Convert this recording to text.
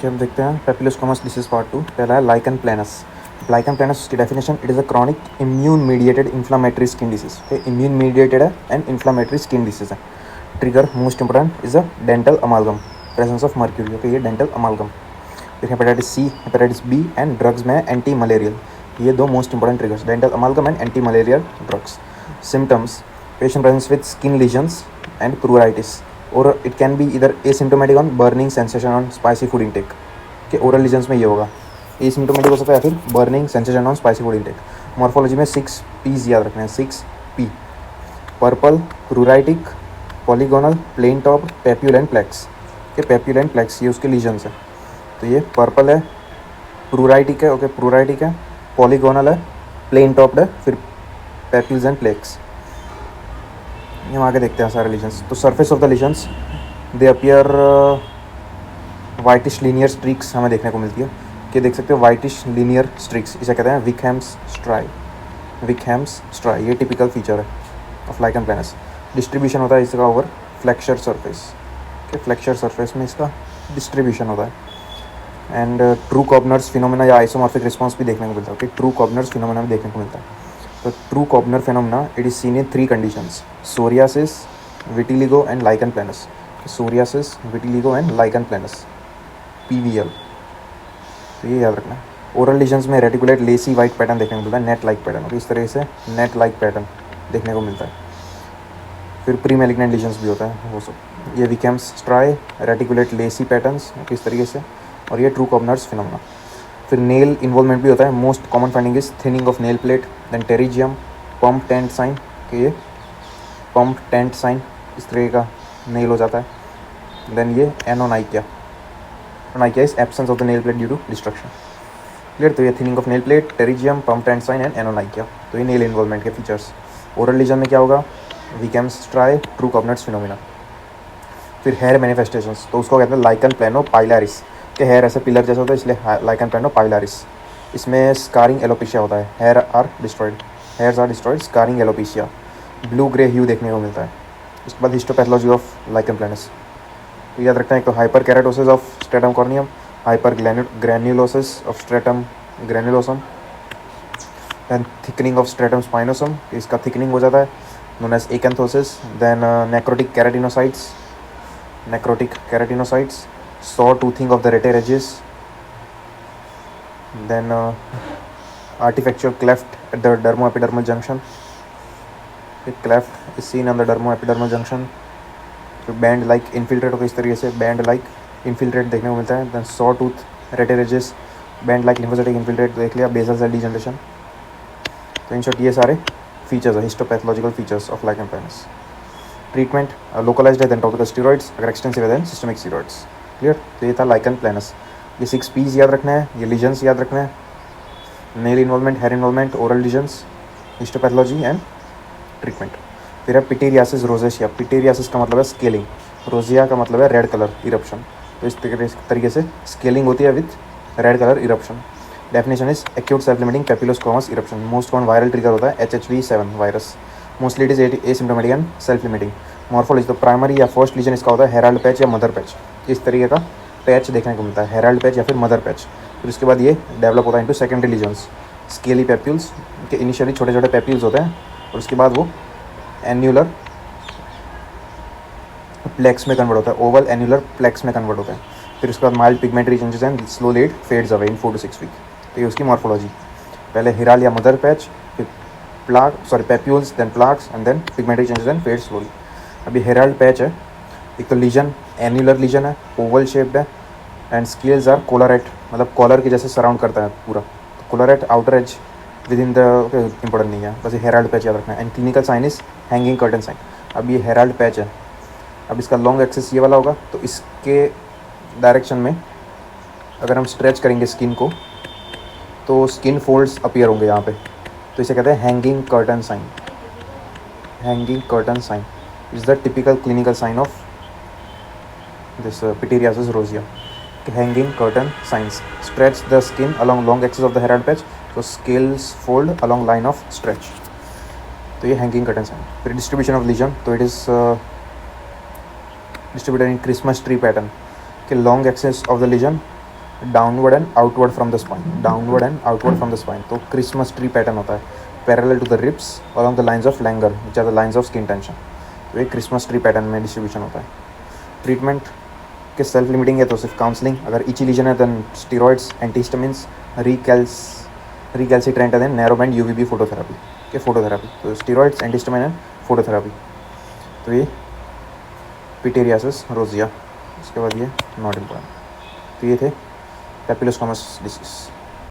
Okay, हम देखते हैं पेपिलोस्कोमस लिसिस पार्ट 2। पहला है लाइकन प्लैनस। लाइकन प्लैनस की definition, it is a chronic immune mediated inflammatory skin disease. Immune mediated है एंड इन्फ्लामेटरी स्किन डिसीज है। Trigger most important is a dental amalgam, presence of mercury. Okay, ये dental amalgam. फिर hepatitis C, hepatitis B and drugs में anti malarial. ये दो most important triggers, dental amalgam and anti malarial drugs. Symptoms, patient presents with skin lesions and pruritus, और it can be either asymptomatic or burning sensation on spicy food intake. के oral lesions में ये होगा, asymptomatic हो सकता है, या फिर burning sensation on spicy food intake. Morphology में 6 पीज याद रखना है, 6 P. Purple, pruritic, polygonal, plane top, papule and plaques. के पेप्यूल एंड प्लेक्स ये उसके लीजन्स है। तो ये पर्पल है, प्रूराइटिक है, ओके प्रूराइटिक है, पॉलीगोनल है, प्लेन टॉप्ड है, फिर पेप्यूल्स एंड प्लेक्स। हम आगे देखते हैं सारे लीजन्स। तो surface of the lesions, they appear whitish linear streaks हमें देखने को मिलती है। कि देख सकते हो वाइटिश लीनियर स्ट्रीक्स, इसे कहते हैं विकहैम्स स्ट्राई। विकहैम्स स्ट्राई ये टिपिकल फीचर है ऑफ लाइकन प्लैनस। डिस्ट्रीब्यूशन होता है इसका ओवर फ्लेक्चर सरफेस। के फ्लेक्चर सरफेस में इसका डिस्ट्रीब्यूशन होता है। एंड ट्रू कॉर्बनर्स फिनोमेना या आइसोमॉर्फिक रिस्पॉन्स भी देखने को मिलता है। ओके, ट्रू कॉर्बनर्स फिनोमेना भी देखने को मिलता है। तो true Koebner phenomena, it is seen in 3 conditions, psoriasis, vitiligo and lichen planus. Psoriasis, vitiligo and lichen planus, PVL। तो ये याद रखना है। ओरल लीजन्स में रेटिकुलेट लेसी वाइट पैटर्न देखने को मिलता है, नेट लाइक पैटर्न। तो इस तरह से नेट लाइक पैटर्न देखने को मिलता है। फिर प्री मेलिग्नेंट लीजन्स भी होता है वो सब। ये Wickham's striae, reticulate lacy patterns इस तरीके से, और ये ट्रू कॉर्बनर्स फिनोमेना। फिर नेल इन्वॉल्वमेंट भी होता है। Most common finding is thinning of nail plate, then pterygium, पम्प टेंट साइन। कि ये पम्प टेंट साइन इस तरह का नेल हो जाता है। देन ये anonychia. Anonychia is absence of the nail plate due to destruction. Clear. तो ये thinning of nail plate, pterygium, पम्प टेंट साइन एंड एनोनाइकिया। तो ये नेल इन्वॉल्वमेंट के फीचर्स। ओरल लीजन में क्या होगा, Wickham's striae, true Koebner's phenomena. फिर हेयर मैनिफेस्टेशंस, तो उसको कहते हैं लाइकन प्लैनो पाइलारिस। के हेयर ऐसे पिलर जैसा होता है, इसलिए लाइकन प्लैनो पाइलारिस। इसमें स्कारिंग एलोपेशिया होता है, hair are destroyed, hairs are destroyed, scarring alopecia, blue grey hue देखने को मिलता है। उसके बाद हिस्टोपैथोलॉजी ऑफ लाइकन प्लैनस, तो याद रखना है, एक तो hyperkeratosis of stratum corneum, hypergranulosis of stratum granulosum, then thickening of stratum spinosum, इसका थिकनिंग हो जाता है, known as acanthosis. Then necrotic keratinocytes, necrotic keratinocytes, saw toothing of the lateral edges, then artifactual cleft at the dermoepidermal junction. A cleft is seen on the dermoepidermal junction. तो band like infiltrate होकर इस तरीके से band like infiltrate देखने को मिलता है। Then saw tooth, lateral edges, band like lymphocytic infiltrate देख लिया, बेसल सेल डीजनरेशन। तो इन शॉर्ट ये सारे फीचर्स है histopathological features of lichen planus. Treatment localized है, देन टॉपिकल स्टीरॉइड्स, अगर एक्सटेंसिव है देन सिस्टमिक स्टीरॉइड्स। क्लियर। तो ये था लाइकन प्लैनस। ये 6 पीज याद रखना है, ये लीजन्स याद रखना है, nail involvement, hair involvement, oral lesions, histopathology and treatment. फिर है पिटेरियासिस रोजेशिया। पिटेरियासिस का मतलब है स्केलिंग, रोजिया का मतलब है रेड कलर इरप्शन। तो इस तरीके से स्केलिंग होती है with red colour eruption. Definition is acute self limiting papulosquamous eruption. Most common viral trigger होता है HHV7 virus. Mostly it is asymptomatic and self limiting. Morphology, तो प्राइमरी या फर्स्ट लीजन इसका होता है हेराल्ड पैच या मदर पैच। इस तरीके का पैच देखने को मिलता है, हेराल्ड पैच या फिर मदर पैच। फिर उसके बाद ये डेवलप होता है into secondary lesions, scaly papules के इनिशियली छोटे छोटे पेप्यूल्स होते हैं, और उसके बाद वो एन्यूलर प्लेक्स में कन्वर्ट होता है, ओवल एन्यूलर प्लेक्स में कन्वर्ट होता है। फिर उसके बाद mild pigmentary changes and slowly it fades away in 4 to 6 week. तो ये उसकी मॉर्फोलॉजी, पहले हिराल या मदर पैच, फिर papules, then plaques and then pigmentary changes and fade slowly. अभी हेराल्ड पैच है, एक तो लीजन एन्यूलर लीजन है, ओवल शेप्ड है, एंड स्केल्स आर कोलरेट, मतलब कॉलर के जैसे सराउंड करता है पूरा। तो collarette outer edge within the, important नहीं है, बस ये हेराल्ड पैच याद रखना है। And clinical sign is hanging curtain sign. अब ये हेराल्ड पैच है, अब इसका लॉन्ग एक्सेस ये वाला होगा, तो इसके डायरेक्शन में अगर हम स्ट्रेच करेंगे स्किन को, तो स्किन फोल्ड्स अपीयर होंगे यहाँ पे, तो इसे कहते हैं hanging curtain sign. Hanging curtain sign is the typical clinical sign of this pityriasis rosea. Hanging curtain signs, stretch the skin along long axis of the herald patch, तो scales fold along line of stretch. तो ये hanging curtain sign. फिर distribution of lesion, तो it is distributed in Christmas tree pattern. कि long axis of the lesion downward and outward from the spine, downward and outward from the spine. तो Christmas tree pattern होता है, parallel to the ribs along the lines of Langer which are the lines of skin tension. तो ये Christmas tree pattern में distribution होता है। Treatment के self limiting है तो सिर्फ काउंसलिंग, अगर इची लीजन है देन स्टीरॉइड्स, एंटीहिस्टामिन्स, रिकैल्सिट्रेंट है then narrow band UVB phototherapy के फोटोथेरेपी। तो स्टीरॉइड्स, एंटीहिस्टामिन एंड फोटोथेरेपी। तो ये पिटेरियासिस रोजिया, उसके बाद ये नॉट इम्पॉर्टेंट। तो ये थे पैपिलोस्टोमस डिसीज।